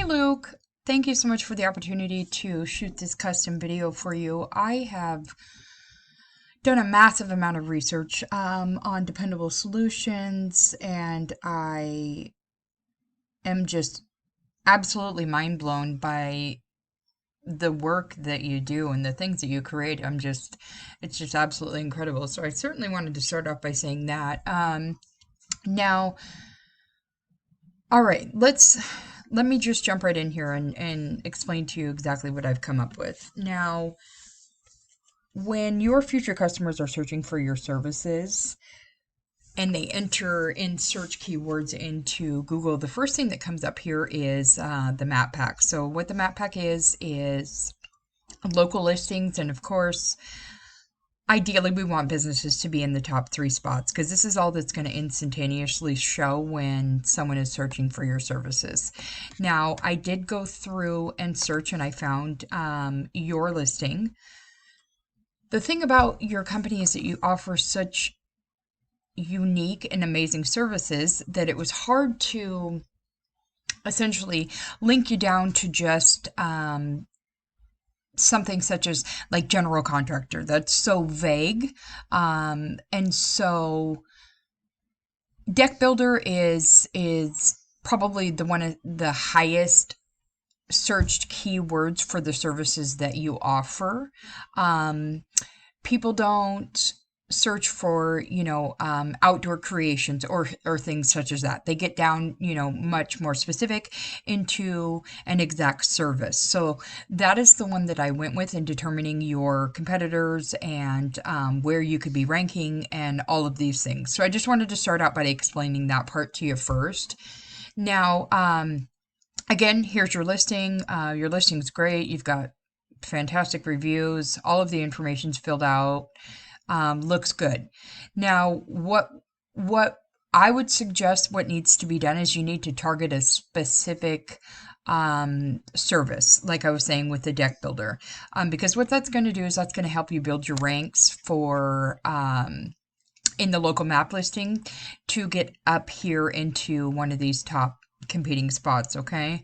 Luke. Thank you so much for the opportunity to shoot this custom video for you. I have done a massive amount of research on Dependable Solutions, and I am just absolutely mind blown by the work that you do and the things that you create. It's just absolutely incredible. So I certainly wanted to start off by saying that. Now, all right, let me just jump right in here and explain to you exactly what I've come up with. Now, when your future customers are searching for your services and they enter in search keywords into Google, the first thing that comes up here is the map pack. So what the map pack is local listings, and of course, ideally, we want businesses to be in the top 3 spots because this is all that's going to instantaneously show when someone is searching for your services. Now, I did go through and search and I found your listing. The thing about your company is that you offer such unique and amazing services that it was hard to essentially link you down to just something such as like general contractor. That's so vague. And so deck builder is probably one of the highest searched keywords for the services that you offer. People don't search for, outdoor creations or things such as that. They get down, much more specific into an exact service. So that is the one that I went with in determining your competitors and where you could be ranking and all of these things. So I just wanted to start out by explaining that part to you first. Now, again, here's your listing. Your listing's great. You've got fantastic reviews. All of the information's filled out. Looks good. Now, what I would suggest what needs to be done is you need to target a specific service, like I was saying with the deck builder, because what that's going to do is that's going to help you build your ranks for in the local map listing to get up here into one of these top competing spots. Okay.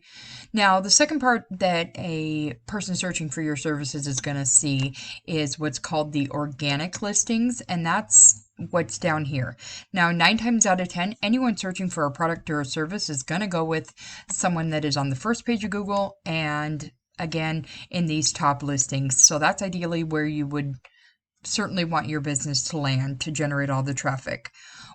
Now, the second part that a person searching for your services is going to see is what's called the organic listings, and that's what's down here. Now, 9 times out of 10, anyone searching for a product or a service is going to go with someone that is on the first page of Google and, again, in these top listings. So that's ideally where you would certainly want your business to land to generate all the traffic.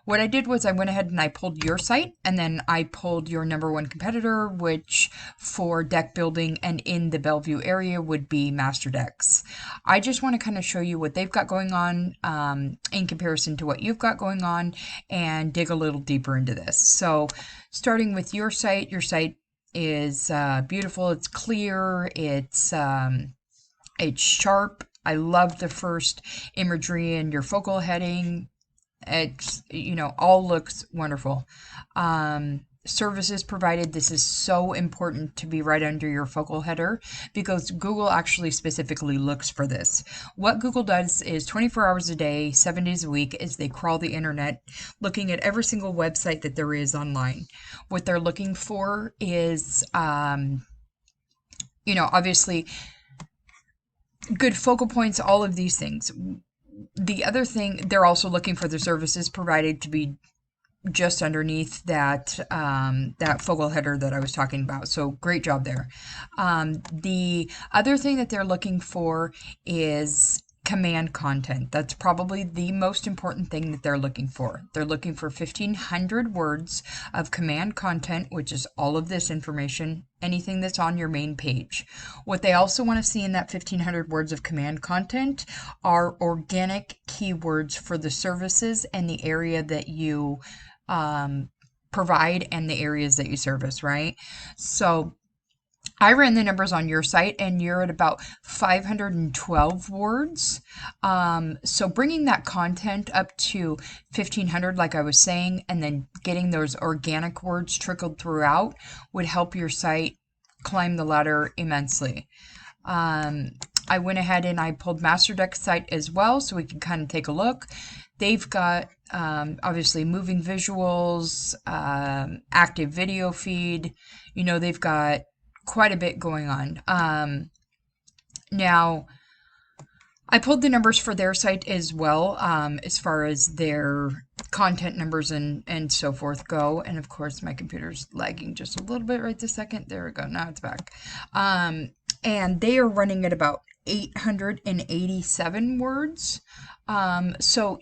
What I did was I went ahead and I pulled your site, and then I pulled your number 1 competitor, which for deck building and in the Bellevue area would be Master Decks. I just want to kind of show you what they've got going on in comparison to what you've got going on and dig a little deeper into this. So starting with your site is beautiful. It's clear. It's sharp. I love the first imagery and your focal heading. It's, all looks wonderful. Services provided. This is so important to be right under your focal header because Google actually specifically looks for this. What Google does is 24 hours a day, 7 days a week, is they crawl the internet looking at every single website that there is online. What they're looking for is, obviously good focal points, all of these things. The other thing, they're also looking for the services provided to be just underneath that that focal header that I was talking about. So great job there. The other thing that they're looking for is command content. That's probably the most important thing that they're looking for. They're looking for 1,500 words of command content, which is all of this information, anything that's on your main page. What they also want to see in that 1,500 words of command content are organic keywords for the services and the area that you provide and the areas that you service, right? So I ran the numbers on your site and you're at about 512 words. So bringing that content up to 1,500, like I was saying, and then getting those organic words trickled throughout would help your site climb the ladder immensely. I went ahead and I pulled Master Deck's site as well so we can kind of take a look. They've got obviously moving visuals, active video feed. They've got quite a bit going on. Now, I pulled the numbers for their site as well, as far as their content numbers and so forth go. And of course, my computer's lagging just a little bit right this second. There we go. Now it's back. And they are running at about 887 words. So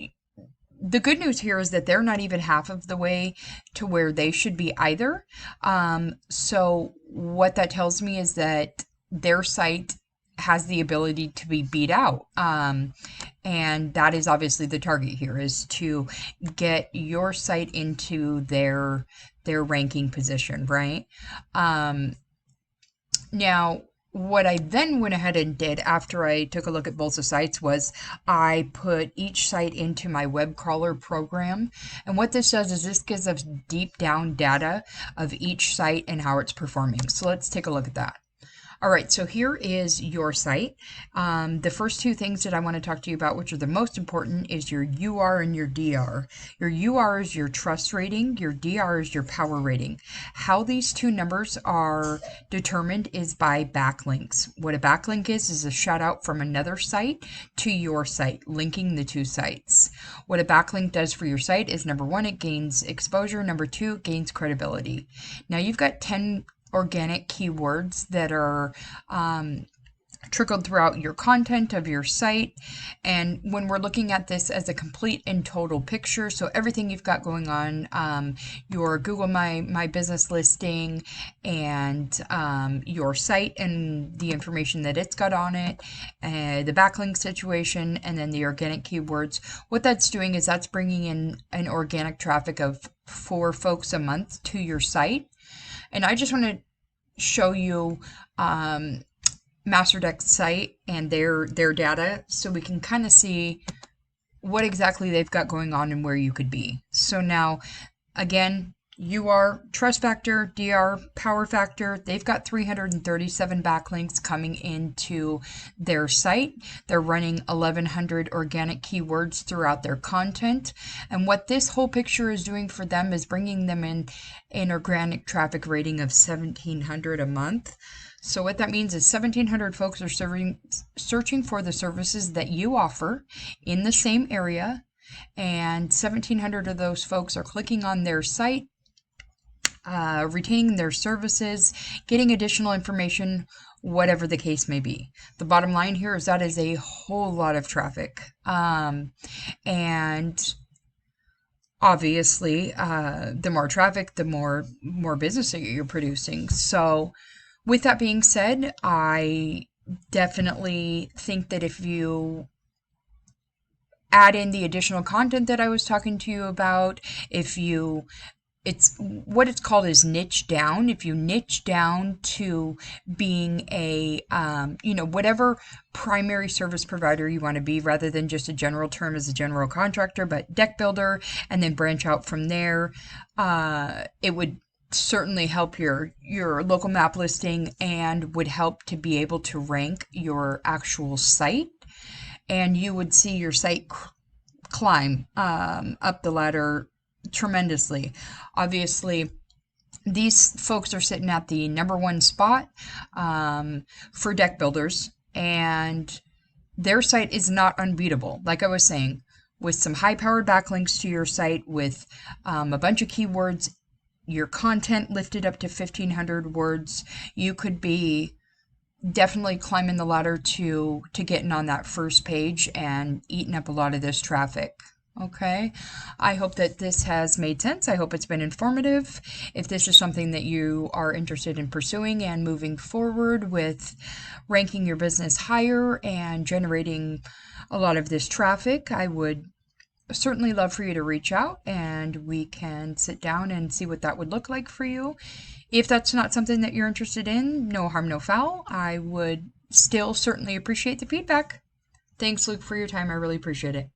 the good news here is that they're not even half of the way to where they should be either. So what that tells me is that their site has the ability to be beat out. And that is obviously the target here, is to get your site into their ranking position, right? Now, what I then went ahead and did after I took a look at both the sites was I put each site into my web crawler program. And what this does is this gives us deep down data of each site and how it's performing. So let's take a look at that. All right, so here is your site. The first two things that I want to talk to you about, which are the most important, is your UR and your DR. Your UR is your trust rating, your DR is your power rating. How these two numbers are determined is by backlinks. What a backlink is a shout out from another site to your site, linking the two sites. What a backlink does for your site is, number one, it gains exposure. Number two, it gains credibility. Now you've got 10 organic keywords that are trickled throughout your content of your site. And when we're looking at this as a complete and total picture, so everything you've got going on, your Google My Business listing and your site and the information that it's got on it, the backlink situation, and then the organic keywords, what that's doing is that's bringing in an organic traffic of 4 folks a month to your site. And I just want to show you MasterDeck's site and their data so we can kind of see what exactly they've got going on and where you could be. So now, again, UR, trust factor, DR, power factor, they've got 337 backlinks coming into their site. They're running 1,100 organic keywords throughout their content. And what this whole picture is doing for them is bringing them in an organic traffic rating of 1,700 a month. So what that means is 1,700 folks are searching for the services that you offer in the same area. And 1,700 of those folks are clicking on their site, retaining their services, getting additional information, whatever the case may be. The bottom line here is that is a whole lot of traffic. And obviously, the more traffic, the more business that you're producing. So with that being said, I definitely think that if you add in the additional content that I was talking to you about, it's what it's called is niche down. If you niche down to being a, whatever primary service provider you want to be, rather than just a general term as a general contractor, but deck builder, and then branch out from there, it would certainly help your local map listing and would help to be able to rank your actual site. And you would see your site climb up the ladder tremendously. Obviously, these folks are sitting at the #1 spot for deck builders, and their site is not unbeatable. Like I was saying, with some high-powered backlinks to your site, with a bunch of keywords, your content lifted up to 1,500 words, you could be definitely climbing the ladder to getting on that first page and eating up a lot of this traffic. Okay, I hope that this has made sense. I hope it's been informative. If this is something that you are interested in pursuing and moving forward with ranking your business higher and generating a lot of this traffic, I would certainly love for you to reach out and we can sit down and see what that would look like for you. If that's not something that you're interested in, no harm, no foul. I would still certainly appreciate the feedback. Thanks, Luke, for your time. I really appreciate it.